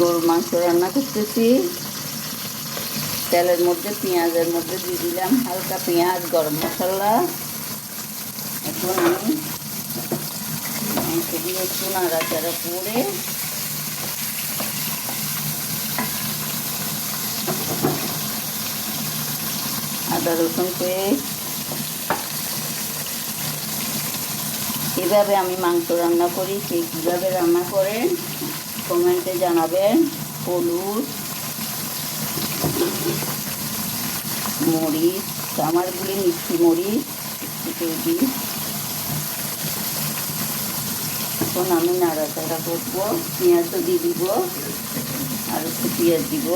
গরুর মাংস রান্না করতেছি। তেলের মধ্যে পেঁয়াজের মধ্যে দিয়ে দিলাম হালকা পেঁয়াজ, গরম মশলা। এখন আমি মাংসগুলো একটু নাড়াচাড়া করে আদা রসুন পেস্ট, এভাবে আমি মাংস রান্না করি। কে কীভাবে রান্না করেন কমেন্টে জানাবেন। হলুদ, মরিচ, আমারগুলি মিষ্টি মরিচ একটু দিই। এখন আমি নাড়াচাড়া করবো, পেঁয়াজও দিয়ে দিব, আর একটু পেঁয়াজ দিব।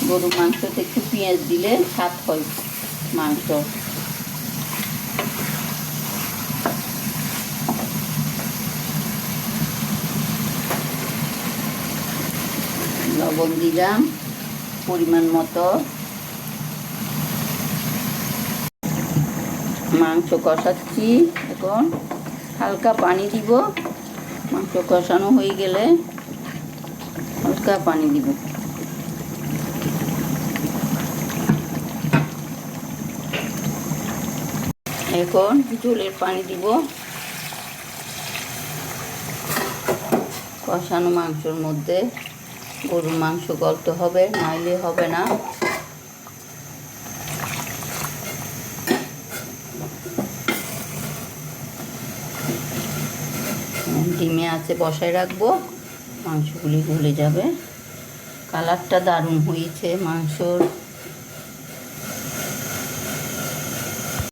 গরুর মাংসতে একটু পেঁয়াজ দিলে স্বাদ হয় মাংস। লবণ দিলাম পরিমাণ মতো। মাংস কষাচ্ছি, এখন হালকা পানি দিব। মাংস কষানো হয়ে গেলে হালকা পানি দিব। এখন ঝোলের পানি দিব। কষানো মাংসর মধ্যে গরুর মাংস গলতে হবে, নাইলে হবে না। ডিমে আছে বসায় রাখবো, মাংসগুলি গলে যাবে। কালারটা দারুণ হয়েছে মাংসর।